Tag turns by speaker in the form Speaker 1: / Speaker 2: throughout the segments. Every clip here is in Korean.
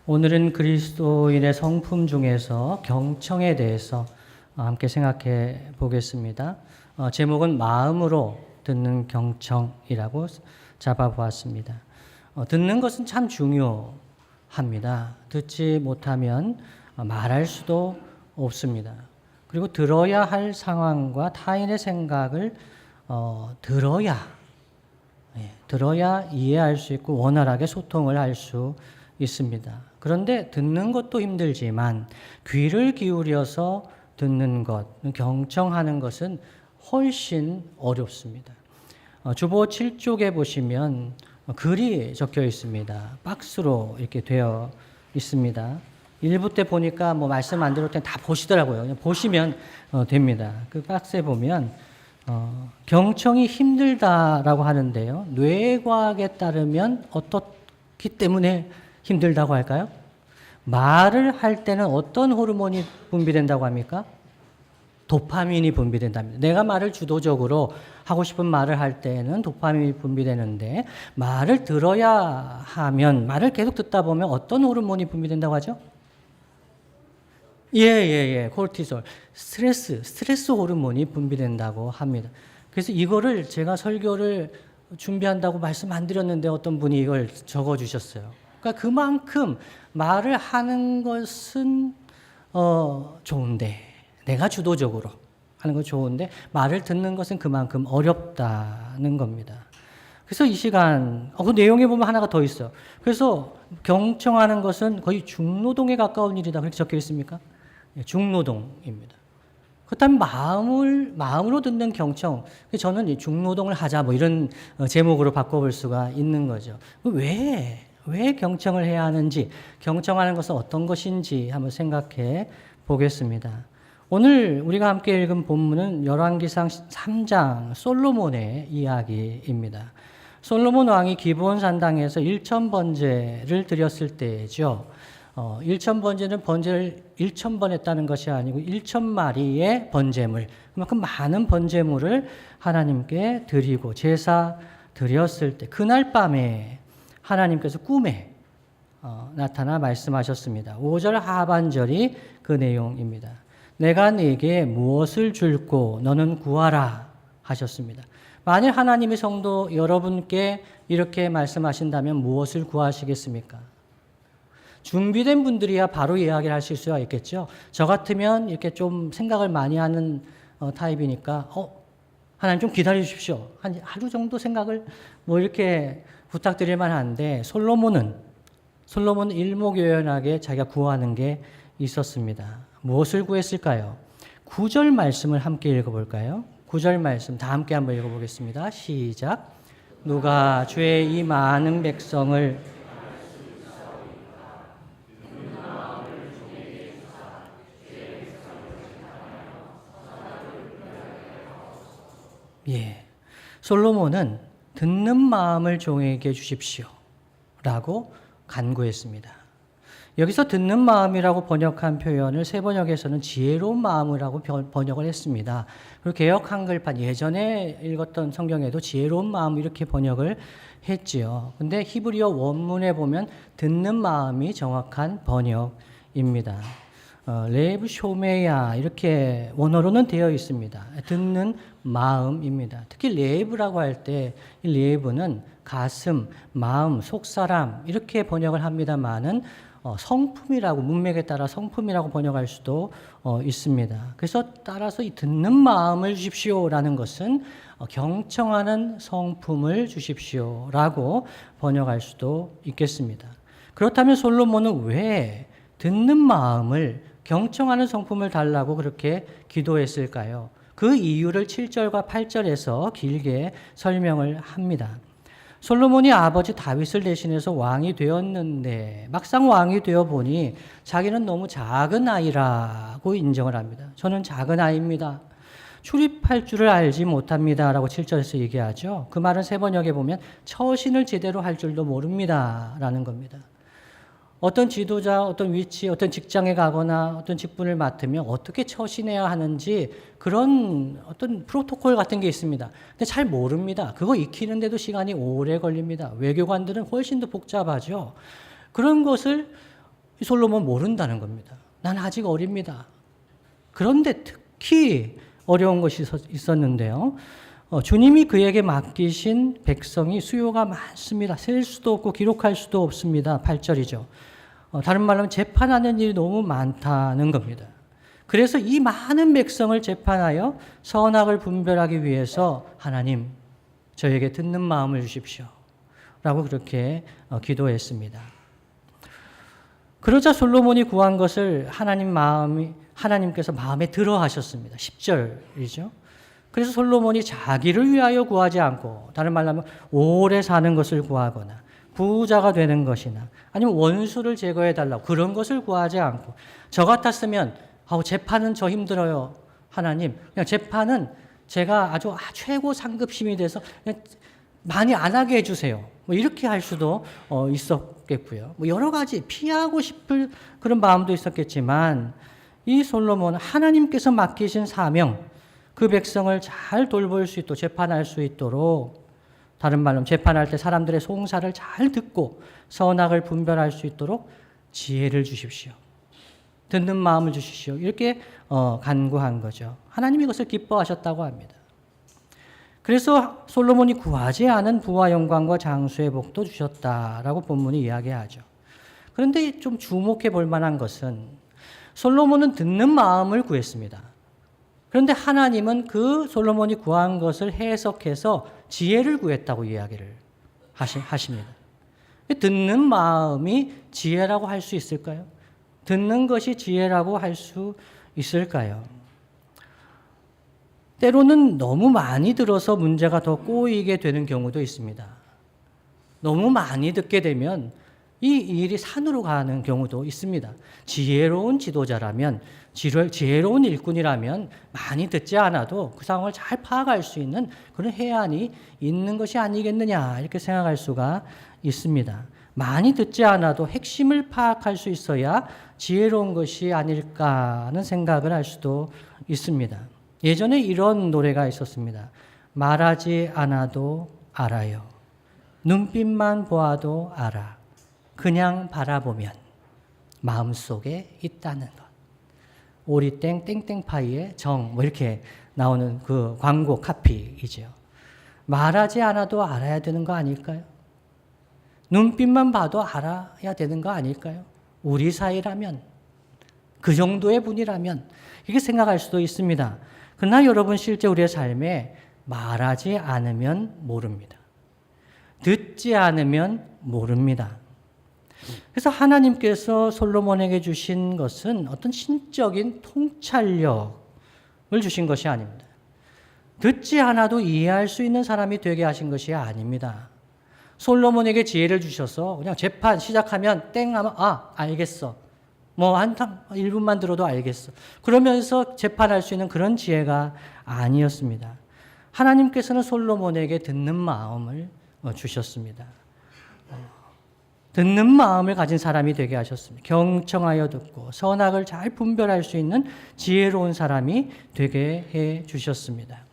Speaker 1: 오늘은 그리스도인의 성품 중에서 경청에 대해서 함께 생각해 보겠습니다. 제목은 마음으로 듣는 경청이라고 잡아보았습니다. 듣는 것은 참 중요합니다. 듣지 못하면 말할 수도 없습니다. 그리고 들어야 할 상황과 타인의 생각을 들어야 이해할 수 있고 원활하게 소통을 할 수 있습니다. 그런데 듣는 것도 힘들지만 귀를 기울여서 듣는 것, 경청하는 것은 훨씬 어렵습니다. 주보 7쪽에 보시면 글이 적혀 있습니다. 박스로 이렇게 되어 있습니다. 1부 때 보니까 말씀 안 들을 땐 다 보시더라고요. 그냥 보시면 됩니다. 그 박스에 보면 경청이 힘들다라고 하는데요. 뇌과학에 따르면 어떻기 때문에 힘들다고 할까요? 말을 할 때는 어떤 호르몬이 분비된다고 합니까? 도파민이 분비된답니다. 내가 말을 주도적으로 하고 싶은 말을 할 때는 도파민이 분비되는데 말을 들어야 하면 말을 계속 듣다 보면 어떤 호르몬이 분비된다고 하죠? 코르티솔. 스트레스 호르몬이 분비된다고 합니다. 그래서 이거를 제가 설교를 준비한다고 말씀 안 드렸는데 어떤 분이 이걸 적어 주셨어요. 그러니까 그만큼 말을 하는 것은 좋은데 내가 주도적으로 하는 건 좋은데 말을 듣는 것은 그만큼 어렵다는 겁니다. 그래서 이 시간 그 내용에 보면 하나가 더 있어요. 그래서 경청하는 것은 거의 중노동에 가까운 일이다. 그렇게 적혀 있습니까? 중노동입니다. 그렇다면 마음으로 듣는 경청, 저는 이 중노동을 하자 이런 제목으로 바꿔볼 수가 있는 거죠. 왜 경청을 해야 하는지, 경청하는 것은 어떤 것인지 한번 생각해 보겠습니다. 오늘 우리가 함께 읽은 본문은 열왕기상 3장 솔로몬의 이야기입니다. 솔로몬 왕이 기브온 산당에서 1,000번제를 드렸을 때죠. 1,000번제는 번제를 1,000번 했다는 것이 아니고 1,000마리의 번제물, 그만큼 많은 번제물을 하나님께 드리고 제사 드렸을 때 그날 밤에 하나님께서 꿈에 나타나 말씀하셨습니다. 5절 하반절이 그 내용입니다. 내가 네게 무엇을 줄고 너는 구하라 하셨습니다. 만일 하나님의 성도 여러분께 이렇게 말씀하신다면 무엇을 구하시겠습니까? 준비된 분들이야 바로 이야기를 하실 수가 있겠죠. 저 같으면 이렇게 좀 생각을 많이 하는 타입이니까 하나님 좀 기다려 주십시오. 한 하루 정도 생각을 이렇게 부탁드릴 만한데 솔로몬은 일목요연하게 자기가 구하는 게 있었습니다. 무엇을 구했을까요? 9절 말씀을 함께 읽어볼까요? 9절 말씀 다 함께 한번 읽어보겠습니다. 시작. 누가 주의 이 많은 백성을 솔로몬은 듣는 마음을 종에게 주십시오 라고 간구했습니다. 여기서 듣는 마음이라고 번역한 표현을 새 번역에서는 지혜로운 마음이라고 번역을 했습니다. 그리고 개역 한글판 예전에 읽었던 성경에도 지혜로운 마음 이렇게 번역을 했지요. 근데 히브리어 원문에 보면 듣는 마음이 정확한 번역입니다. 레브 쇼메야 이렇게 원어로는 되어 있습니다. 듣는 마음입니다. 특히 레브라고 할 때 이 레브는 가슴, 마음, 속사람 이렇게 번역을 합니다만은 성품이라고 문맥에 따라 성품이라고 번역할 수도 있습니다. 그래서 따라서 이 듣는 마음을 주십시오라는 것은 경청하는 성품을 주십시오라고 번역할 수도 있겠습니다. 그렇다면 솔로몬은 왜 듣는 마음을 경청하는 성품을 달라고 그렇게 기도했을까요? 그 이유를 7절과 8절에서 길게 설명을 합니다. 솔로몬이 아버지 다윗을 대신해서 왕이 되었는데 막상 왕이 되어 보니 자기는 너무 작은 아이라고 인정을 합니다. 저는 작은 아이입니다. 출입할 줄을 알지 못합니다. 라고 7절에서 얘기하죠. 그 말은 새 번역에 보면 처신을 제대로 할 줄도 모릅니다. 라는 겁니다. 어떤 지도자, 어떤 위치, 어떤 직장에 가거나 어떤 직분을 맡으면 어떻게 처신해야 하는지 그런 어떤 프로토콜 같은 게 있습니다. 근데 잘 모릅니다. 그거 익히는데도 시간이 오래 걸립니다. 외교관들은 훨씬 더 복잡하죠. 그런 것을 이 솔로몬 모른다는 겁니다. 난 아직 어립니다. 그런데 특히 어려운 것이 있었는데요. 주님이 그에게 맡기신 백성이 수요가 많습니다. 셀 수도 없고 기록할 수도 없습니다. 8절이죠. 다른 말로 하면 재판하는 일이 너무 많다는 겁니다. 그래서 이 많은 백성을 재판하여 선악을 분별하기 위해서 하나님 저에게 듣는 마음을 주십시오. 라고 그렇게 기도했습니다. 그러자 솔로몬이 구한 것을 하나님께서 마음에 들어 하셨습니다. 10절이죠. 그래서 솔로몬이 자기를 위하여 구하지 않고, 다른 말로 하면 오래 사는 것을 구하거나 부자가 되는 것이나 아니면 원수를 제거해 달라고 그런 것을 구하지 않고, 저 같았으면 재판은 저 힘들어요. 하나님, 그냥 재판은 제가 아주 최고 상급심이 돼서 그냥 많이 안 하게 해주세요. 이렇게 할 수도 있었겠고요. 여러 가지 피하고 싶을 그런 마음도 있었겠지만, 이 솔로몬은 하나님께서 맡기신 사명, 그 백성을 잘 돌볼 수 있도록, 재판할 수 있도록, 다른 말로 재판할 때 사람들의 송사를 잘 듣고 선악을 분별할 수 있도록 지혜를 주십시오. 듣는 마음을 주십시오. 이렇게 간구한 거죠. 하나님이 이것을 기뻐하셨다고 합니다. 그래서 솔로몬이 구하지 않은 부와 영광과 장수의 복도 주셨다라고 본문이 이야기하죠. 그런데 좀 주목해 볼 만한 것은 솔로몬은 듣는 마음을 구했습니다. 그런데 하나님은 그 솔로몬이 구한 것을 해석해서 지혜를 구했다고 이야기를 하십니다. 듣는 마음이 지혜라고 할 수 있을까요? 듣는 것이 지혜라고 할 수 있을까요? 때로는 너무 많이 들어서 문제가 더 꼬이게 되는 경우도 있습니다. 너무 많이 듣게 되면 이 일이 산으로 가는 경우도 있습니다. 지혜로운 지도자라면, 지혜로운 일꾼이라면 많이 듣지 않아도 그 상황을 잘 파악할 수 있는 그런 해안이 있는 것이 아니겠느냐, 이렇게 생각할 수가 있습니다. 많이 듣지 않아도 핵심을 파악할 수 있어야 지혜로운 것이 아닐까 하는 생각을 할 수도 있습니다. 예전에 이런 노래가 있었습니다. 말하지 않아도 알아요. 눈빛만 보아도 알아. 그냥 바라보면 마음속에 있다는 것. 오리땡 땡땡파이의 정, 이렇게 나오는 그 광고 카피이죠. 말하지 않아도 알아야 되는 거 아닐까요? 눈빛만 봐도 알아야 되는 거 아닐까요? 우리 사이라면, 그 정도의 분이라면 이렇게 생각할 수도 있습니다. 그러나 여러분, 실제 우리의 삶에 말하지 않으면 모릅니다. 듣지 않으면 모릅니다. 그래서 하나님께서 솔로몬에게 주신 것은 어떤 신적인 통찰력을 주신 것이 아닙니다. 듣지 않아도 이해할 수 있는 사람이 되게 하신 것이 아닙니다. 솔로몬에게 지혜를 주셔서 그냥 재판 시작하면 땡 하면 알겠어. 한 1분만 들어도 알겠어. 그러면서 재판할 수 있는 그런 지혜가 아니었습니다. 하나님께서는 솔로몬에게 듣는 마음을 주셨습니다. 듣는 마음을 가진 사람이 되게 하셨습니다. 경청하여 듣고 선악을 잘 분별할 수 있는 지혜로운 사람이 되게 해 주셨습니다.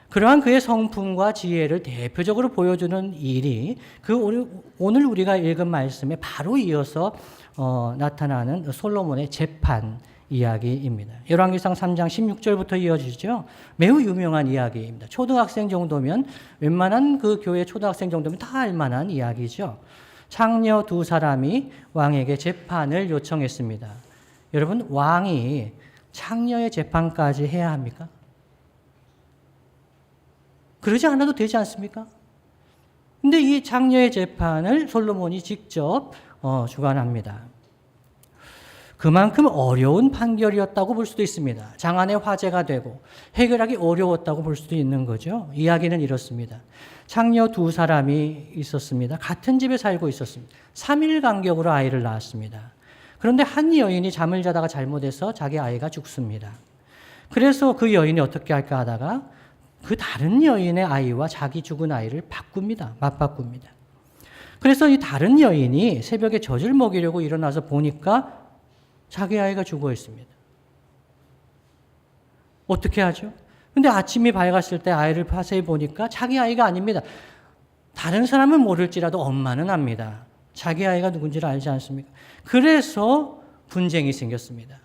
Speaker 1: 그러한 그의 성품과 지혜를 대표적으로 보여주는 일이 오늘 우리가 읽은 말씀에 바로 이어서 나타나는 솔로몬의 재판 이야기입니다. 열왕기상 3장 16절부터 이어지죠. 매우 유명한 이야기입니다. 초등학생 정도면, 웬만한 그 교회 초등학생 정도면 다 알만한 이야기죠. 창녀 두 사람이 왕에게 재판을 요청했습니다. 여러분, 왕이 창녀의 재판까지 해야 합니까? 그러지 않아도 되지 않습니까? 근데 이 창녀의 재판을 솔로몬이 직접 주관합니다. 그만큼 어려운 판결이었다고 볼 수도 있습니다. 장안의 화제가 되고 해결하기 어려웠다고 볼 수도 있는 거죠. 이야기는 이렇습니다. 창녀 두 사람이 있었습니다. 같은 집에 살고 있었습니다. 3일 간격으로 아이를 낳았습니다. 그런데 한 여인이 잠을 자다가 잘못해서 자기 아이가 죽습니다. 그래서 그 여인이 어떻게 할까 하다가 그 다른 여인의 아이와 자기 죽은 아이를 맞바꿉니다. 그래서 이 다른 여인이 새벽에 젖을 먹이려고 일어나서 보니까 자기 아이가 죽어 있습니다. 어떻게 하죠? 근데 아침이 밝았을 때 아이를 자세히 보니까 자기 아이가 아닙니다. 다른 사람은 모를지라도 엄마는 압니다. 자기 아이가 누군지를 알지 않습니까? 그래서 분쟁이 생겼습니다.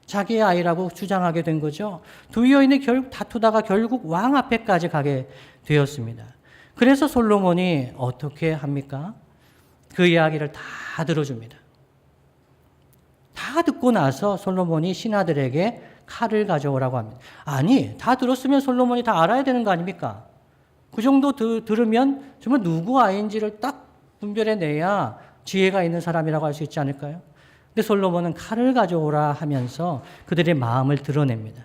Speaker 1: 자기의 아이라고 주장하게 된 거죠. 두 여인이 결국 다투다가 결국 왕 앞에까지 가게 되었습니다. 그래서 솔로몬이 어떻게 합니까? 그 이야기를 다 들어줍니다. 다 듣고 나서 솔로몬이 신하들에게 칼을 가져오라고 합니다. 아니, 다 들었으면 솔로몬이 다 알아야 되는 거 아닙니까? 그 정도 들으면 정말 누구 아이인지를 딱 분별해내야 지혜가 있는 사람이라고 할 수 있지 않을까요? 근데 솔로몬은 칼을 가져오라 하면서 그들의 마음을 드러냅니다.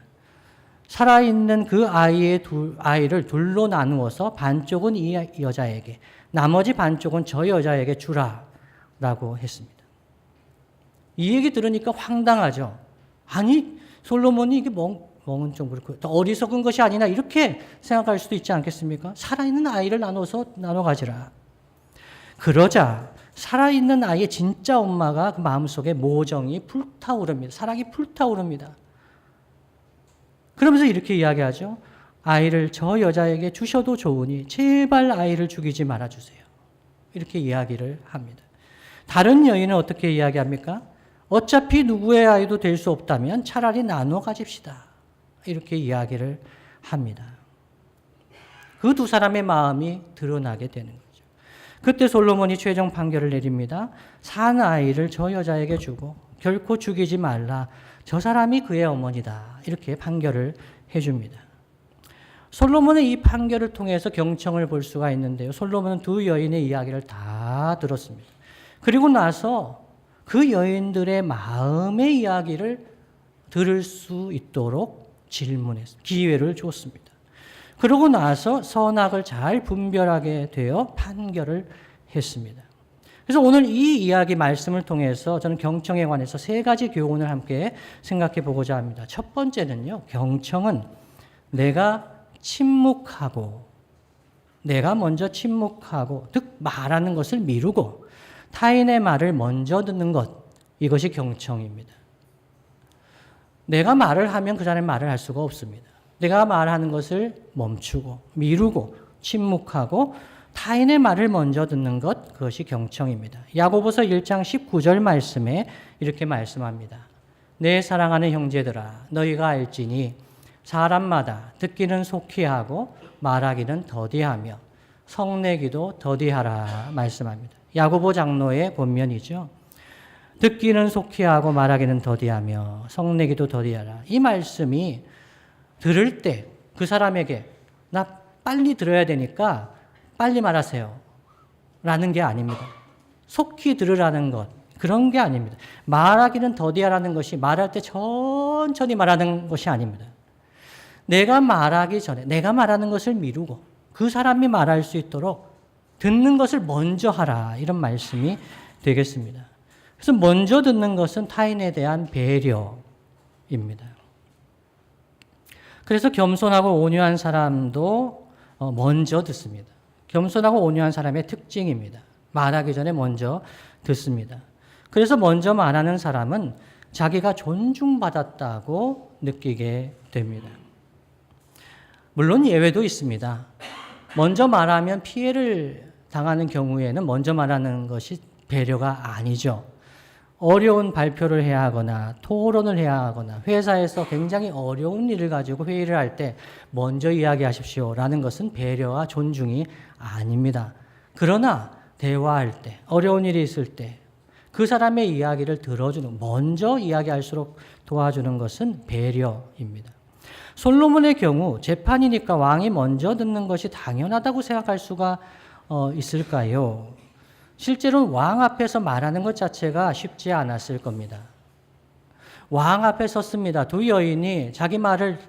Speaker 1: 살아있는 그 아이를 둘로 나누어서 반쪽은 이 여자에게, 나머지 반쪽은 저 여자에게 주라라고 했습니다. 이 얘기 들으니까 황당하죠. 아니, 솔로몬이 이게 멍은 좀 그렇고 어리석은 것이 아니나 이렇게 생각할 수도 있지 않겠습니까? 살아있는 아이를 나눠 가지라. 그러자 살아있는 아이의 진짜 엄마가 그 마음속에 모정이 불타오릅니다. 사랑이 불타오릅니다. 그러면서 이렇게 이야기하죠. 아이를 저 여자에게 주셔도 좋으니 제발 아이를 죽이지 말아주세요. 이렇게 이야기를 합니다. 다른 여인은 어떻게 이야기합니까? 어차피 누구의 아이도 될 수 없다면 차라리 나눠 가집시다. 이렇게 이야기를 합니다. 그 두 사람의 마음이 드러나게 되는 거죠. 그때 솔로몬이 최종 판결을 내립니다. 산 아이를 저 여자에게 주고 결코 죽이지 말라. 저 사람이 그의 어머니다. 이렇게 판결을 해줍니다. 솔로몬의 이 판결을 통해서 경청을 볼 수가 있는데요. 솔로몬은 두 여인의 이야기를 다 들었습니다. 그리고 나서 그 여인들의 마음의 이야기를 들을 수 있도록 질문했습니다. 기회를 줬습니다. 그러고 나서 선악을 잘 분별하게 되어 판결을 했습니다. 그래서 오늘 이 이야기 말씀을 통해서 저는 경청에 관해서 세 가지 교훈을 함께 생각해 보고자 합니다. 첫 번째는요, 경청은 내가 먼저 침묵하고, 즉 말하는 것을 미루고 타인의 말을 먼저 듣는 것, 이것이 경청입니다. 내가 말을 하면 그 사람이 말을 할 수가 없습니다. 내가 말하는 것을 멈추고 미루고 침묵하고 타인의 말을 먼저 듣는 것, 그것이 경청입니다. 야고보서 1장 19절 말씀에 이렇게 말씀합니다. 내 사랑하는 형제들아, 너희가 알지니 사람마다 듣기는 속히 하고 말하기는 더디하며 성내기도 더디하라 말씀합니다. 야고보 장로의 본면이죠. 듣기는 속히 하고 말하기는 더디하며 성내기도 더디하라. 이 말씀이 들을 때 그 사람에게 나 빨리 들어야 되니까 빨리 말하세요 라는 게 아닙니다. 속히 들으라는 것, 그런 게 아닙니다. 말하기는 더디하라는 것이 말할 때 천천히 말하는 것이 아닙니다. 내가 말하기 전에 내가 말하는 것을 미루고 그 사람이 말할 수 있도록 듣는 것을 먼저 하라, 이런 말씀이 되겠습니다. 그래서 먼저 듣는 것은 타인에 대한 배려입니다. 그래서 겸손하고 온유한 사람도 먼저 듣습니다. 겸손하고 온유한 사람의 특징입니다. 말하기 전에 먼저 듣습니다. 그래서 먼저 말하는 사람은 자기가 존중받았다고 느끼게 됩니다. 물론 예외도 있습니다. 먼저 말하면 피해를 당하는 경우에는 먼저 말하는 것이 배려가 아니죠. 어려운 발표를 해야 하거나 토론을 해야 하거나 회사에서 굉장히 어려운 일을 가지고 회의를 할 때 먼저 이야기하십시오라는 것은 배려와 존중이 아닙니다. 그러나 대화할 때, 어려운 일이 있을 때 그 사람의 이야기를 들어주는, 먼저 이야기할수록 도와주는 것은 배려입니다. 솔로몬의 경우 재판이니까 왕이 먼저 듣는 것이 당연하다고 생각할 수가 있을까요? 실제로는 왕 앞에서 말하는 것 자체가 쉽지 않았을 겁니다. 왕 앞에 섰습니다. 두 여인이 자기 말을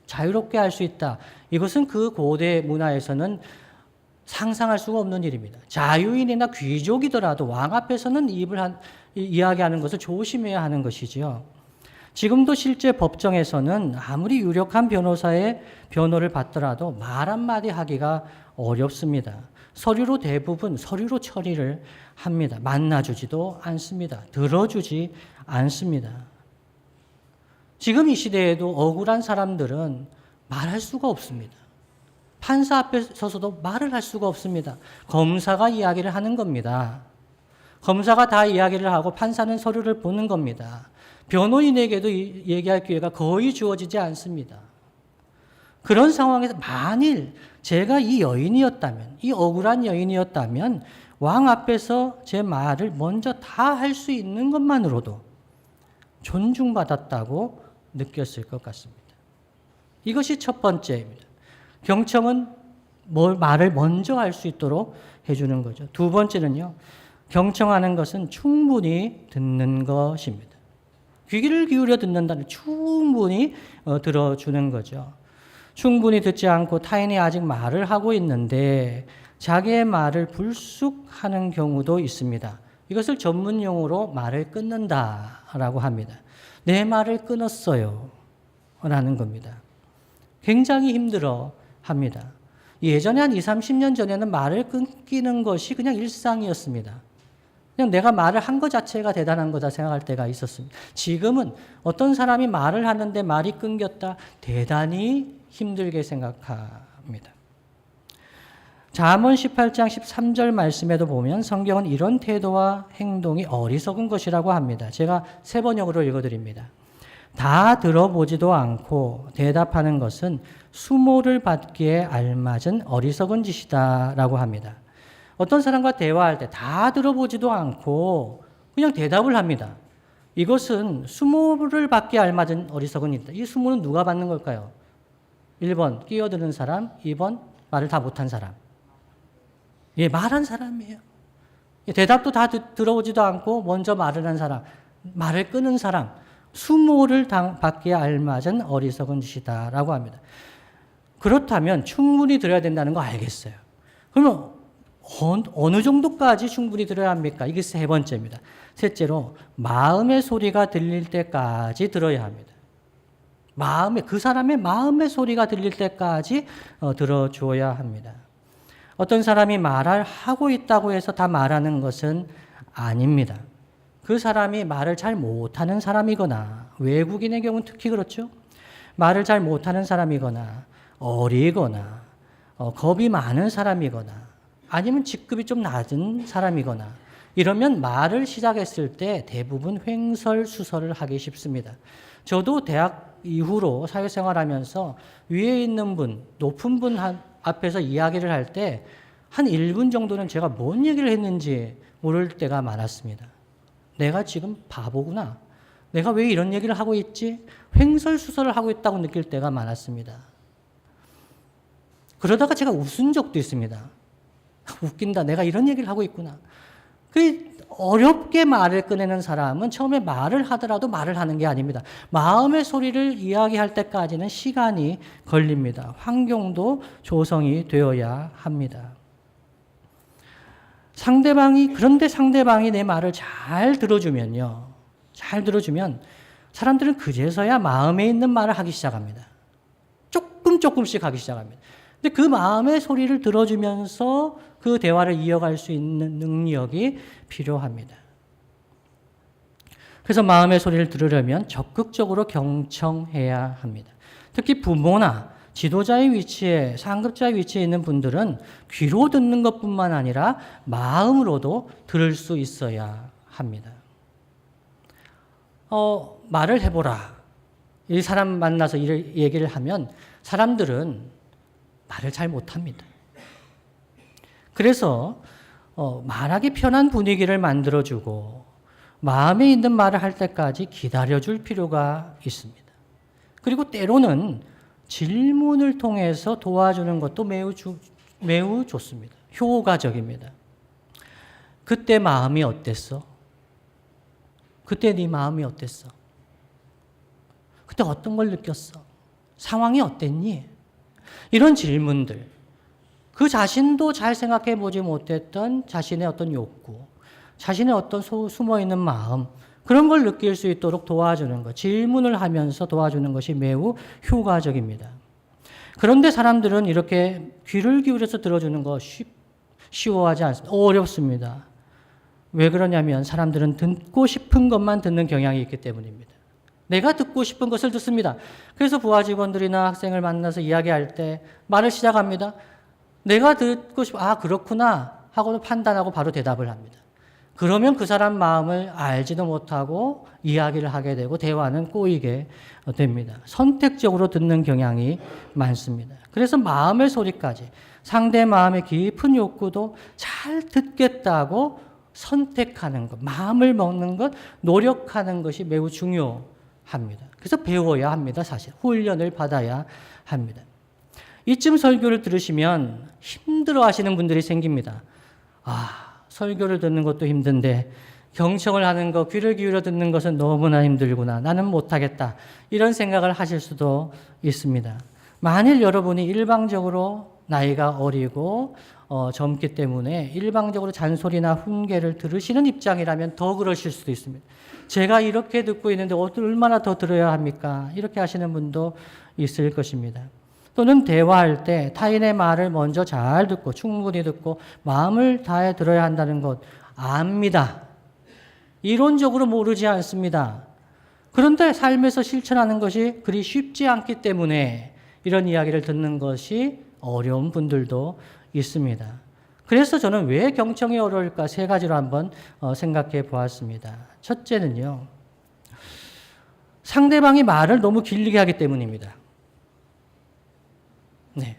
Speaker 1: 자유롭게 할 수 있다. 이것은 그 고대 문화에서는 상상할 수가 없는 일입니다. 자유인이나 귀족이더라도 왕 앞에서는 이야기하는 것을 조심해야 하는 것이지요. 지금도 실제 법정에서는 아무리 유력한 변호사의 변호를 받더라도 말 한마디 하기가 어렵습니다. 대부분 서류로 처리를 합니다. 만나주지도 않습니다. 들어주지 않습니다. 지금 이 시대에도 억울한 사람들은 말할 수가 없습니다. 판사 앞에 서서도 말을 할 수가 없습니다. 검사가 이야기를 하는 겁니다. 검사가 다 이야기를 하고 판사는 서류를 보는 겁니다. 변호인에게도 얘기할 기회가 거의 주어지지 않습니다. 그런 상황에서 만일 제가 이 여인이었다면, 이 억울한 여인이었다면 왕 앞에서 제 말을 먼저 다 할 수 있는 것만으로도 존중받았다고 느꼈을 것 같습니다. 이것이 첫 번째입니다. 경청은 말을 먼저 할 수 있도록 해주는 거죠. 두 번째는요, 경청하는 것은 충분히 듣는 것입니다. 귀를 기울여 듣는다는 충분히 들어주는 거죠. 충분히 듣지 않고 타인이 아직 말을 하고 있는데 자기의 말을 불쑥하는 경우도 있습니다. 이것을 전문 용어로 말을 끊는다라고 합니다. 내 말을 끊었어요 라는 겁니다. 굉장히 힘들어 합니다. 예전에 한 20, 30년 전에는 말을 끊기는 것이 그냥 일상이었습니다. 그냥 내가 말을 한 것 자체가 대단한 거다 생각할 때가 있었습니다. 지금은 어떤 사람이 말을 하는데 말이 끊겼다, 대단히 힘들게 생각합니다. 잠언 18장 13절 말씀에도 보면 성경은 이런 태도와 행동이 어리석은 것이라고 합니다. 제가 세 번역으로 읽어드립니다. 다 들어보지도 않고 대답하는 것은 수모를 받기에 알맞은 어리석은 짓이다 라고 합니다. 어떤 사람과 대화할 때 다 들어보지도 않고 그냥 대답을 합니다. 이것은 수모를 받기에 알맞은 어리석은 일이다. 이 수모는 누가 받는 걸까요? 1번 끼어드는 사람, 2번 말을 다 못한 사람. 예, 말한 사람이에요. 대답도 다 들어보지도 않고 먼저 말을 한 사람, 말을 끊은 사람, 수모를 받기에 알맞은 어리석은 짓이다 라고 합니다. 그렇다면 충분히 들어야 된다는 거 알겠어요. 그러면 어느 정도까지 충분히 들어야 합니까? 이게 세 번째입니다. 셋째로 마음의 소리가 들릴 때까지 들어야 합니다. 그 사람의 마음의 소리가 들릴 때까지 들어줘야 합니다. 어떤 사람이 말을 하고 있다고 해서 다 말하는 것은 아닙니다. 그 사람이 말을 잘 못하는 사람이거나, 외국인의 경우는 특히 그렇죠. 말을 잘 못하는 사람이거나, 어리거나, 겁이 많은 사람이거나, 아니면 직급이 좀 낮은 사람이거나, 이러면 말을 시작했을 때 대부분 횡설수설을 하기 쉽습니다. 저도 대학 이후로 사회생활하면서 위에 있는 분, 높은 분 앞에서 이야기를 할 때 한 1분 정도는 제가 뭔 얘기를 했는지 모를 때가 많았습니다. 내가 지금 바보구나. 내가 왜 이런 얘기를 하고 있지? 횡설수설을 하고 있다고 느낄 때가 많았습니다. 그러다가 제가 웃은 적도 있습니다. 웃긴다. 내가 이런 얘기를 하고 있구나. 어렵게 말을 꺼내는 사람은 처음에 말을 하더라도 말을 하는 게 아닙니다. 마음의 소리를 이야기할 때까지는 시간이 걸립니다. 환경도 조성이 되어야 합니다. 그런데 상대방이 내 말을 잘 들어주면 사람들은 그제서야 마음에 있는 말을 하기 시작합니다. 조금씩 하기 시작합니다. 근데 그 마음의 소리를 들어주면서 그 대화를 이어갈 수 있는 능력이 필요합니다. 그래서 마음의 소리를 들으려면 적극적으로 경청해야 합니다. 특히 부모나 지도자의 위치에, 상급자의 위치에 있는 분들은 귀로 듣는 것뿐만 아니라 마음으로도 들을 수 있어야 합니다. 말을 해보라. 이 사람 만나서 얘기를 하면 사람들은 말을 잘 못합니다. 그래서 말하기 편한 분위기를 만들어주고 마음에 있는 말을 할 때까지 기다려줄 필요가 있습니다. 그리고 때로는 질문을 통해서 도와주는 것도 매우 좋습니다. 효과적입니다. 그때 마음이 어땠어? 그때 네 마음이 어땠어? 그때 어떤 걸 느꼈어? 상황이 어땠니? 이런 질문들, 그 자신도 잘 생각해 보지 못했던 자신의 어떤 욕구, 자신의 어떤 숨어있는 마음, 그런 걸 느낄 수 있도록 도와주는 것, 질문을 하면서 도와주는 것이 매우 효과적입니다. 그런데 사람들은 이렇게 귀를 기울여서 들어주는 거 쉬워하지 않습니다. 어렵습니다. 왜 그러냐면 사람들은 듣고 싶은 것만 듣는 경향이 있기 때문입니다. 내가 듣고 싶은 것을 듣습니다. 그래서 부하 직원들이나 학생을 만나서 이야기할 때 말을 시작합니다. 내가 듣고 그렇구나 하고 판단하고 바로 대답을 합니다. 그러면 그 사람 마음을 알지도 못하고 이야기를 하게 되고 대화는 꼬이게 됩니다. 선택적으로 듣는 경향이 많습니다. 그래서 마음의 소리까지 상대 마음의 깊은 욕구도 잘 듣겠다고 선택하는 것, 마음을 먹는 것, 노력하는 것이 매우 중요합니다. 그래서 배워야 합니다. 사실 훈련을 받아야 합니다. 이쯤 설교를 들으시면 힘들어 하시는 분들이 생깁니다. 설교를 듣는 것도 힘든데 경청을 하는 것, 귀를 기울여 듣는 것은 너무나 힘들구나. 나는 못하겠다. 이런 생각을 하실 수도 있습니다. 만일 여러분이 일방적으로 나이가 어리고 젊기 때문에 일방적으로 잔소리나 훈계를 들으시는 입장이라면 더 그러실 수도 있습니다. 제가 이렇게 듣고 있는데 얼마나 더 들어야 합니까? 이렇게 하시는 분도 있을 것입니다. 또는 대화할 때 타인의 말을 먼저 잘 듣고 충분히 듣고 마음을 다해 들어야 한다는 것 압니다. 이론적으로 모르지 않습니다. 그런데 삶에서 실천하는 것이 그리 쉽지 않기 때문에 이런 이야기를 듣는 것이 어려운 분들도 있습니다. 그래서 저는 왜 경청이 어려울까 3가지로 한번 생각해 보았습니다. 첫째는요, 상대방이 말을 너무 길게 하기 때문입니다. 네.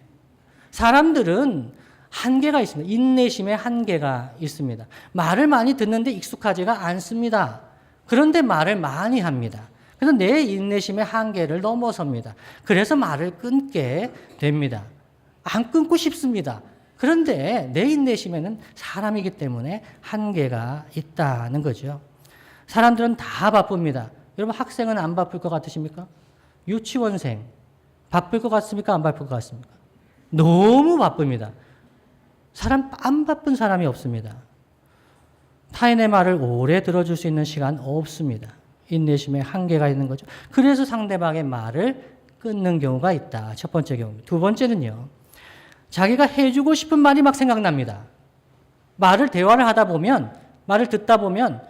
Speaker 1: 사람들은 한계가 있습니다. 인내심의 한계가 있습니다. 말을 많이 듣는데 익숙하지가 않습니다. 그런데 말을 많이 합니다. 그래서 내 인내심의 한계를 넘어섭니다. 그래서 말을 끊게 됩니다. 안 끊고 싶습니다. 그런데 내 인내심에는 사람이기 때문에 한계가 있다는 거죠. 사람들은 다 바쁩니다. 여러분 학생은 안 바쁠 것 같으십니까? 유치원생 바쁠 것 같습니까? 안 바쁠 것 같습니까? 너무 바쁩니다. 안 바쁜 사람이 없습니다. 타인의 말을 오래 들어줄 수 있는 시간 없습니다. 인내심에 한계가 있는 거죠. 그래서 상대방의 말을 끊는 경우가 있다. 첫 번째 경우입니다. 두 번째는요, 자기가 해주고 싶은 말이 막 생각납니다. 대화를 하다 보면, 말을 듣다 보면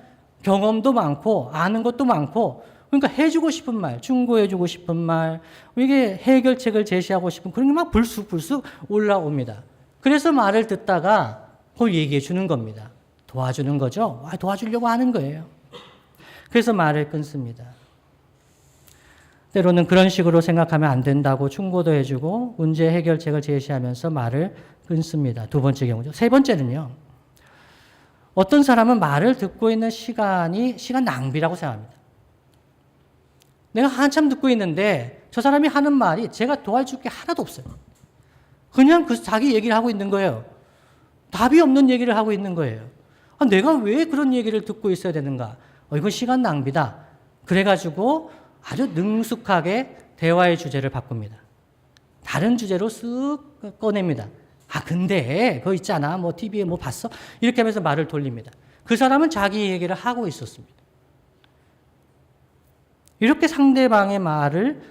Speaker 1: 경험도 많고 아는 것도 많고 그러니까 해주고 싶은 말, 충고해주고 싶은 말, 이게 해결책을 제시하고 싶은 그런 게 막 불쑥불쑥 올라옵니다. 그래서 말을 듣다가 그걸 얘기해 주는 겁니다. 도와주는 거죠. 도와주려고 하는 거예요. 그래서 말을 끊습니다. 때로는 그런 식으로 생각하면 안 된다고 충고도 해주고 문제 해결책을 제시하면서 말을 끊습니다. 두 번째 경우죠. 세 번째는요, 어떤 사람은 말을 듣고 있는 시간 낭비라고 생각합니다. 내가 한참 듣고 있는데 저 사람이 하는 말이 제가 도와줄 게 하나도 없어요. 그냥 자기 얘기를 하고 있는 거예요. 답이 없는 얘기를 하고 있는 거예요. 내가 왜 그런 얘기를 듣고 있어야 되는가? 이건 시간 낭비다. 그래가지고 아주 능숙하게 대화의 주제를 바꿉니다. 다른 주제로 쓱 꺼냅니다. 근데 그거 있잖아. TV에 봤어? 이렇게 하면서 말을 돌립니다. 그 사람은 자기 얘기를 하고 있었습니다. 이렇게 상대방의 말을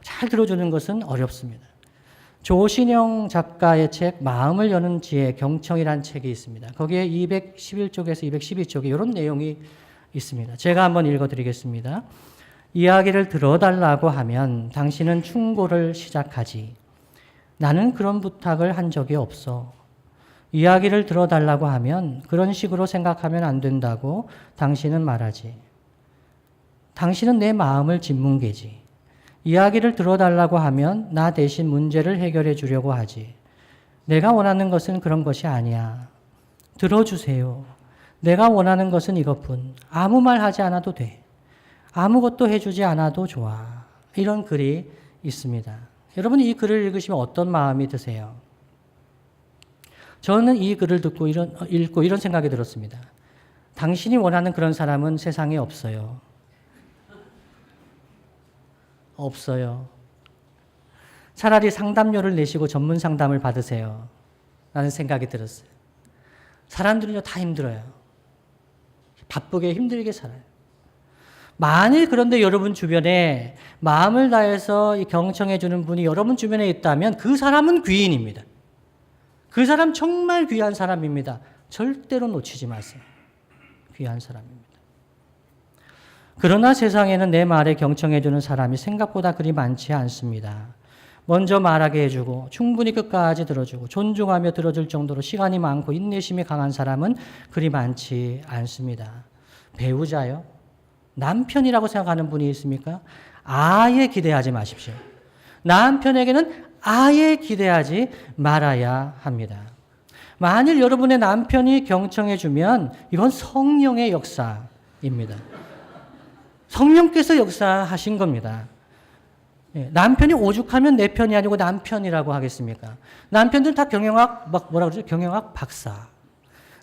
Speaker 1: 잘 들어주는 것은 어렵습니다. 조신영 작가의 책 마음을 여는 지혜 경청이라는 책이 있습니다. 거기에 211쪽에서 212쪽에 이런 내용이 있습니다. 제가 한번 읽어드리겠습니다. 이야기를 들어달라고 하면 당신은 충고를 시작하지. 나는 그런 부탁을 한 적이 없어. 이야기를 들어달라고 하면 그런 식으로 생각하면 안 된다고 당신은 말하지. 당신은 내 마음을 짓뭉개지. 이야기를 들어달라고 하면 나 대신 문제를 해결해 주려고 하지. 내가 원하는 것은 그런 것이 아니야. 들어주세요. 내가 원하는 것은 이것뿐. 아무 말 하지 않아도 돼. 아무것도 해주지 않아도 좋아. 이런 글이 있습니다. 여러분 이 글을 읽으시면 어떤 마음이 드세요? 저는 이 글을 읽고 이런 생각이 들었습니다. 당신이 원하는 그런 사람은 세상에 없어요. 없어요. 차라리 상담료를 내시고 전문 상담을 받으세요. 라는 생각이 들었어요. 사람들은요, 다 힘들어요. 바쁘게 힘들게 살아요. 만일 그런데 여러분 주변에 마음을 다해서 경청해주는 분이 여러분 주변에 있다면 그 사람은 귀인입니다. 그 사람 정말 귀한 사람입니다. 절대로 놓치지 마세요. 귀한 사람입니다. 그러나 세상에는 내 말에 경청해주는 사람이 생각보다 그리 많지 않습니다. 먼저 말하게 해주고 충분히 끝까지 들어주고 존중하며 들어줄 정도로 시간이 많고 인내심이 강한 사람은 그리 많지 않습니다. 배우자요? 남편이라고 생각하는 분이 있습니까? 아예 기대하지 마십시오. 남편에게는 아예 기대하지 말아야 합니다. 만일 여러분의 남편이 경청해주면 이건 성령의 역사입니다. 성령께서 역사하신 겁니다. 남편이 오죽하면 내 편이 아니고 남편이라고 하겠습니까? 남편들은 다 경영학, 뭐라 그러죠? 경영학 박사.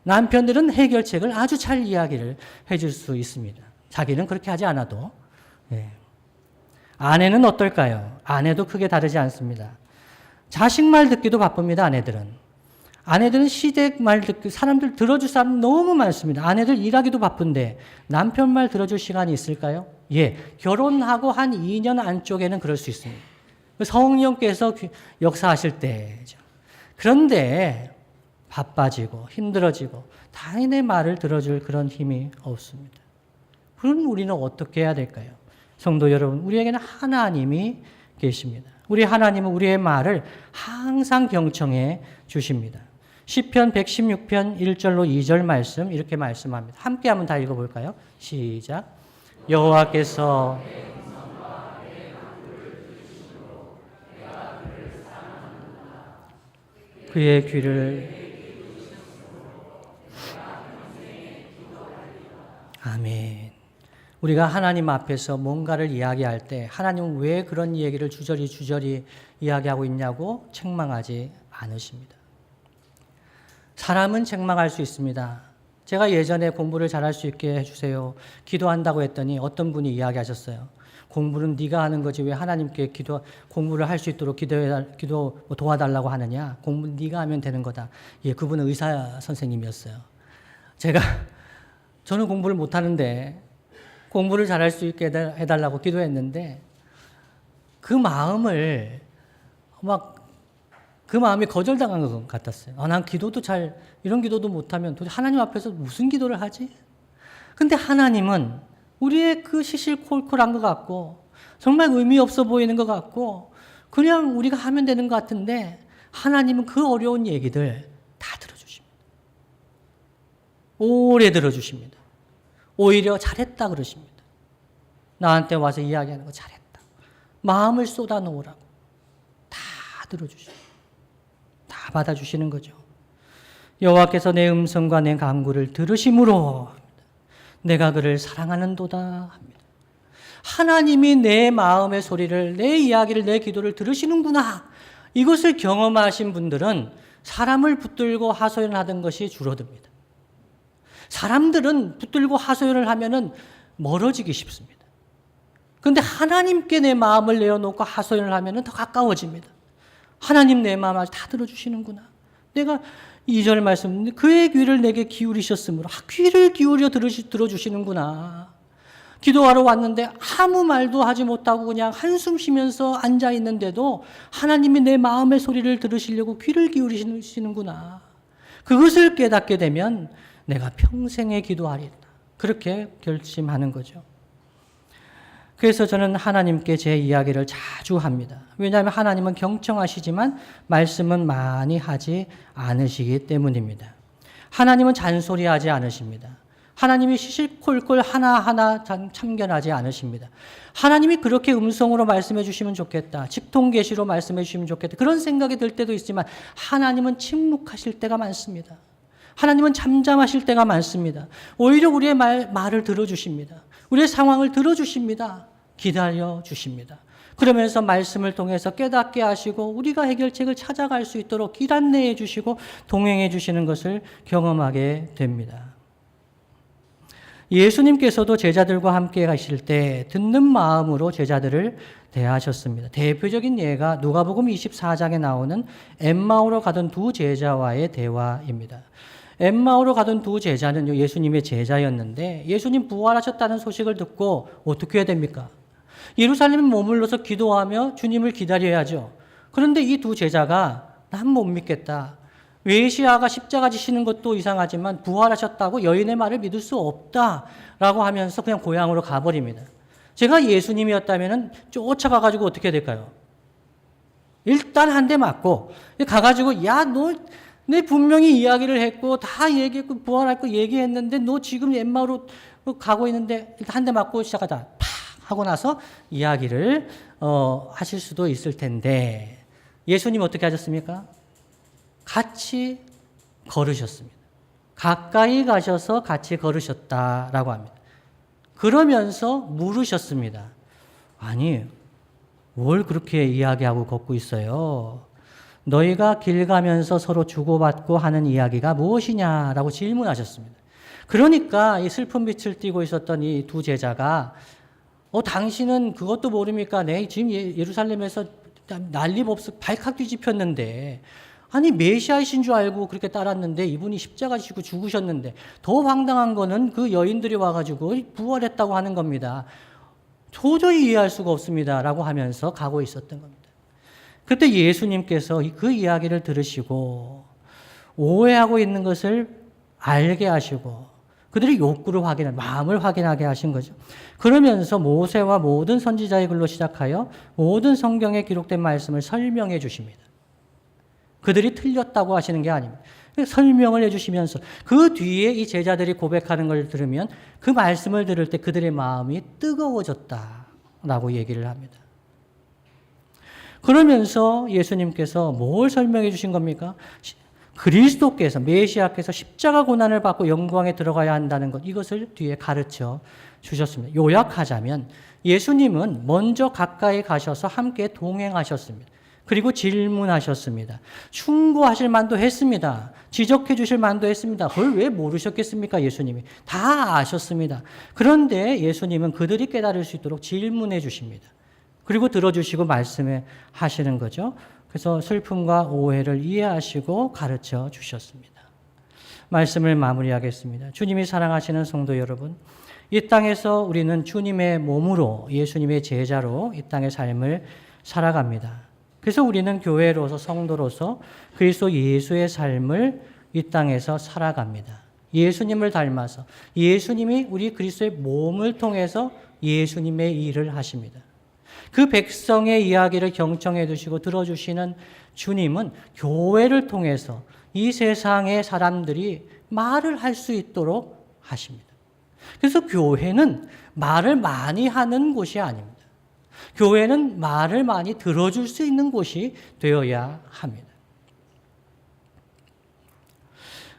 Speaker 1: 남편들은 해결책을 아주 잘 이야기를 해줄 수 있습니다. 자기는 그렇게 하지 않아도. 아내는 어떨까요? 아내도 크게 다르지 않습니다. 자식 말 듣기도 바쁩니다, 아내들은. 아내들은 시댁 말 듣기, 사람들 들어줄 사람 너무 많습니다. 아내들 일하기도 바쁜데 남편 말 들어줄 시간이 있을까요? 예, 결혼하고 한 2년 안쪽에는 그럴 수 있습니다. 성령께서 역사하실 때죠. 그런데 바빠지고 힘들어지고 타인의 말을 들어줄 그런 힘이 없습니다. 그럼 우리는 어떻게 해야 될까요? 성도 여러분, 우리에게는 하나님이 계십니다. 우리 하나님은 우리의 말을 항상 경청해 주십니다. 시편 116편 1절로 2절 말씀 이렇게 말씀합니다. 함께 한번 다 읽어볼까요? 시작. 여호와께서 그의 귀를 아멘. 우리가 하나님 앞에서 뭔가를 이야기할 때 하나님은 왜 그런 얘기를 주저리 이야기하고 있냐고 책망하지 않으십니다. 사람은 책망할 수 있습니다. 제가 예전에 공부를 잘할 수 있게 해주세요. 기도한다고 했더니 어떤 분이 이야기하셨어요. 공부는 네가 하는 거지 왜 하나님께 공부를 할 수 있도록 기도 도와달라고 하느냐. 공부는 네가 하면 되는 거다. 예, 그분은 의사 선생님이었어요. 저는 공부를 못하는데 공부를 잘할 수 있게 해달라고 기도했는데 그 마음이 거절당한 것 같았어요. 난 기도도 이런 기도도 못하면 도대체 하나님 앞에서 무슨 기도를 하지? 근데 하나님은 우리의 그 시실콜콜한 것 같고 정말 의미 없어 보이는 것 같고 그냥 우리가 하면 되는 것 같은데 하나님은 그 어려운 얘기들 다 들어주십니다. 오래 들어주십니다. 오히려 잘했다 그러십니다. 나한테 와서 이야기하는 거 잘했다. 마음을 쏟아놓으라고. 다 들어주십니다. 다 받아주시는 거죠. 여호와께서 내 음성과 내 간구를 들으심으로 내가 그를 사랑하는도다 합니다. 하나님이 내 마음의 소리를, 내 이야기를, 내 기도를 들으시는구나. 이것을 경험하신 분들은 사람을 붙들고 하소연을 하던 것이 줄어듭니다. 사람들은 붙들고 하소연을 하면은 멀어지기 쉽습니다. 그런데 하나님께 내 마음을 내어놓고 하소연을 하면은 더 가까워집니다. 하나님 내 마음을 다 들어주시는구나. 내가 2절 말씀, 그의 귀를 내게 기울이셨으므로 귀를 기울여 들어주시는구나. 기도하러 왔는데 아무 말도 하지 못하고 그냥 한숨 쉬면서 앉아 있는데도 하나님이 내 마음의 소리를 들으시려고 귀를 기울이시는구나. 그것을 깨닫게 되면 내가 평생에 기도하리라. 그렇게 결심하는 거죠. 그래서 저는 하나님께 제 이야기를 자주 합니다. 왜냐하면 하나님은 경청하시지만 말씀은 많이 하지 않으시기 때문입니다. 하나님은 잔소리하지 않으십니다. 하나님이 시실콜콜 하나하나 참견하지 않으십니다. 하나님이 그렇게 음성으로 말씀해 주시면 좋겠다. 직통계시로 말씀해 주시면 좋겠다. 그런 생각이 들 때도 있지만 하나님은 침묵하실 때가 많습니다. 하나님은 잠잠하실 때가 많습니다. 오히려 우리의 말을 들어주십니다. 우리의 상황을 들어주십니다. 기다려주십니다. 그러면서 말씀을 통해서 깨닫게 하시고 우리가 해결책을 찾아갈 수 있도록 길 안내해 주시고 동행해 주시는 것을 경험하게 됩니다. 예수님께서도 제자들과 함께 가실 때 듣는 마음으로 제자들을 대하셨습니다. 대표적인 예가 누가복음 24장에 나오는 엠마오로 가던 두 제자와의 대화입니다. 엠마오로 가던 두 제자는 예수님의 제자였는데 예수님 부활하셨다는 소식을 듣고 어떻게 해야 됩니까? 예루살렘에 머물러서 기도하며 주님을 기다려야죠. 그런데 이 두 제자가 난 못 믿겠다. 메시아가 십자가 지시는 것도 이상하지만 부활하셨다고 여인의 말을 믿을 수 없다라고 하면서 그냥 고향으로 가버립니다. 제가 예수님이었다면 쫓아가가지고 어떻게 해야 될까요? 일단 한 대 맞고 가가지고 야, 내 분명히 이야기를 했고 다 얘기했고 부활할 거 얘기했는데 너 지금 옛마을로 가고 있는데 일단 한 대 맞고 시작하다 팍 하고 나서 이야기를 하실 수도 있을 텐데 예수님 어떻게 하셨습니까? 같이 걸으셨습니다. 가까이 가셔서 같이 걸으셨다라고 합니다. 그러면서 물으셨습니다. 아니, 뭘 그렇게 이야기하고 걷고 있어요? 너희가 길 가면서 서로 주고받고 하는 이야기가 무엇이냐라고 질문하셨습니다. 그러니까 이 슬픈 빛을 띠고 있었던 이 두 제자가 당신은 그것도 모릅니까? 네, 지금 예루살렘에서 난리법석 발칵 뒤집혔는데 아니 메시아이신 줄 알고 그렇게 따랐는데 이분이 십자가 지고 죽으셨는데 더 황당한 거는 그 여인들이 와가지고 부활했다고 하는 겁니다. 도저히 이해할 수가 없습니다. 라고 하면서 가고 있었던 겁니다. 그때 예수님께서 그 이야기를 들으시고 오해하고 있는 것을 알게 하시고 그들의 욕구를 확인하고 마음을 확인하게 하신 거죠. 그러면서 모세와 모든 선지자의 글로 시작하여 모든 성경에 기록된 말씀을 설명해 주십니다. 그들이 틀렸다고 하시는 게 아닙니다. 설명을 해주시면서 그 뒤에 이 제자들이 고백하는 걸 들으면 그 말씀을 들을 때 그들의 마음이 뜨거워졌다라고 얘기를 합니다. 그러면서 예수님께서 뭘 설명해 주신 겁니까? 그리스도께서 메시아께서 십자가 고난을 받고 영광에 들어가야 한다는 것 이것을 뒤에 가르쳐 주셨습니다. 요약하자면 예수님은 먼저 가까이 가셔서 함께 동행하셨습니다. 그리고 질문하셨습니다. 충고하실 만도 했습니다. 지적해 주실 만도 했습니다. 그걸 왜 모르셨겠습니까? 예수님이. 다 아셨습니다. 그런데 예수님은 그들이 깨달을 수 있도록 질문해 주십니다. 그리고 들어주시고 말씀해 하시는 거죠. 그래서 슬픔과 오해를 이해하시고 가르쳐 주셨습니다. 말씀을 마무리하겠습니다. 주님이 사랑하시는 성도 여러분, 이 땅에서 우리는 주님의 몸으로 예수님의 제자로 이 땅의 삶을 살아갑니다. 그래서 우리는 교회로서 성도로서 그리스도 예수의 삶을 이 땅에서 살아갑니다. 예수님을 닮아서 예수님이 우리 그리스도의 몸을 통해서 예수님의 일을 하십니다. 그 백성의 이야기를 경청해 주시고 들어주시는 주님은 교회를 통해서 이 세상의 사람들이 말을 할 수 있도록 하십니다. 그래서 교회는 말을 많이 하는 곳이 아닙니다. 교회는 말을 많이 들어줄 수 있는 곳이 되어야 합니다.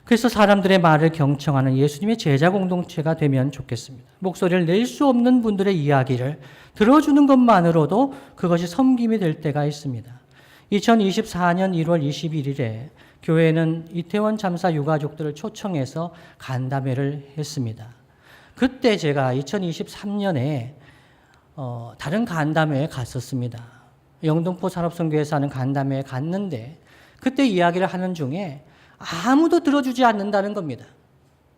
Speaker 1: 그래서 사람들의 말을 경청하는 예수님의 제자 공동체가 되면 좋겠습니다. 목소리를 낼 수 없는 분들의 이야기를 들어주는 것만으로도 그것이 섬김이 될 때가 있습니다. 2024년 1월 21일에 교회는 이태원 참사 유가족들을 초청해서 간담회를 했습니다. 그때 제가 2023년에 다른 간담회에 갔었습니다. 영등포 산업선교회에서 하는 간담회에 갔는데 그때 이야기를 하는 중에 아무도 들어주지 않는다는 겁니다.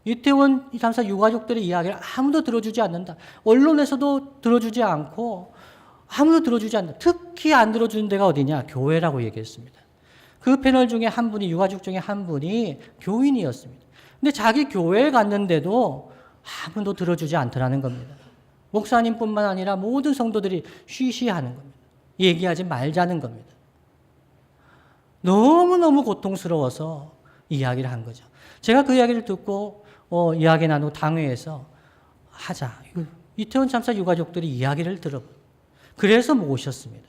Speaker 1: 이태원 참사 유가족들의 이야기를 아무도 들어주지 않는다. 언론에서도 들어주지 않고 아무도 들어주지 않는다. 특히 안 들어주는 데가 어디냐? 교회라고 얘기했습니다. 그 패널 중에 한 분이 유가족 중에 한 분이 교인이었습니다. 근데 자기 교회에 갔는데도 아무도 들어주지 않더라는 겁니다. 목사님뿐만 아니라 모든 성도들이 쉬쉬하는 겁니다. 얘기하지 말자는 겁니다. 너무너무 고통스러워서 이야기를 한 거죠. 제가 그 이야기를 듣고 이야기 나누고 당회에서 하자. 이태원 참사 유가족들이 이야기를 들어보고 그래서 모셨습니다.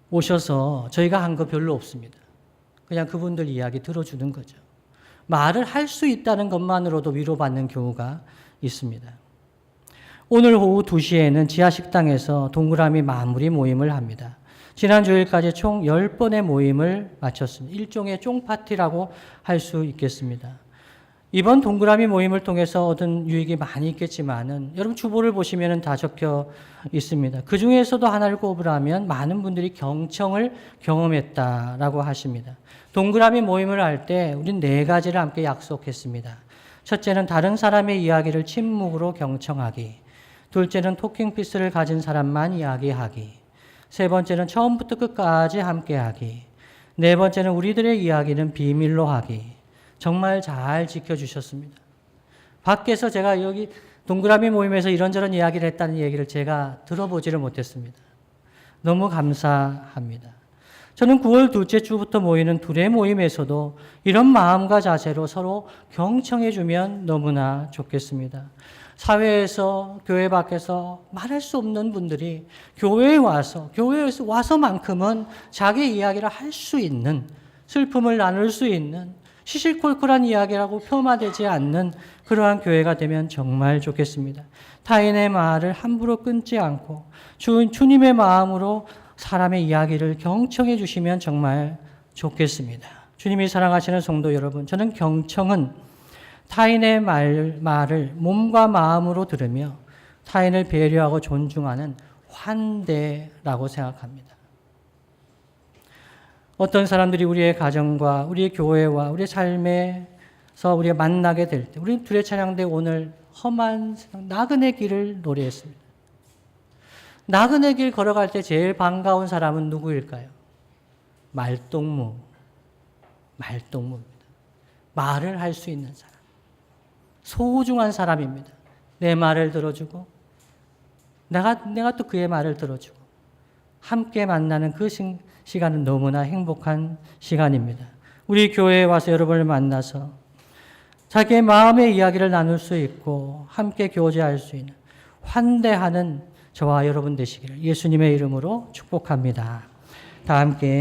Speaker 1: 오셔서 저희가 한 거 별로 없습니다. 그냥 그분들 이야기 들어주는 거죠. 말을 할 수 있다는 것만으로도 위로받는 경우가 있습니다. 오늘 오후 2시에는 지하식당에서 동그라미 마무리 모임을 합니다. 지난 주일까지 총 10번의 모임을 마쳤습니다. 일종의 쫑파티라고 할 수 있겠습니다. 이번 동그라미 모임을 통해서 얻은 유익이 많이 있겠지만은 여러분 주보를 보시면은 다 적혀 있습니다. 그 중에서도 하나를 꼽으라면 많은 분들이 경청을 경험했다라고 하십니다. 동그라미 모임을 할 때 우린 4가지를 함께 약속했습니다. 첫째는 다른 사람의 이야기를 침묵으로 경청하기. 둘째는 토킹 피스를 가진 사람만 이야기하기. 세 번째는 처음부터 끝까지 함께하기. 네 번째는 우리들의 이야기는 비밀로 하기. 정말 잘 지켜주셨습니다. 밖에서 제가 여기 동그라미 모임에서 이런저런 이야기를 했다는 얘기를 제가 들어보지를 못했습니다. 너무 감사합니다. 저는 9월 둘째 주부터 모이는 둘의 모임에서도 이런 마음과 자세로 서로 경청해 주면 너무나 좋겠습니다. 사회에서, 교회 밖에서 말할 수 없는 분들이 교회에서 와서만큼은 자기 이야기를 할 수 있는, 슬픔을 나눌 수 있는, 시시콜콜한 이야기라고 폄하되지 않는 그러한 교회가 되면 정말 좋겠습니다. 타인의 말을 함부로 끊지 않고 주님의 마음으로 사람의 이야기를 경청해 주시면 정말 좋겠습니다. 주님이 사랑하시는 성도 여러분, 저는 경청은 타인의 말을 몸과 마음으로 들으며 타인을 배려하고 존중하는 환대라고 생각합니다. 어떤 사람들이 우리의 가정과 우리의 교회와 우리의 삶에서 우리가 만나게 될 때, 우리 둘의 찬양대 오늘 험한 나그네 길을 노래했습니다. 나그네 길 걸어갈 때 제일 반가운 사람은 누구일까요? 말동무입니다. 말을 할 수 있는 사람. 소중한 사람입니다. 내 말을 들어주고 내가 또 그의 말을 들어주고 함께 만나는 그 시간은 너무나 행복한 시간입니다. 우리 교회에 와서 여러분을 만나서 자기의 마음의 이야기를 나눌 수 있고 함께 교제할 수 있는 환대하는 저와 여러분 되시기를 예수님의 이름으로 축복합니다. 다 함께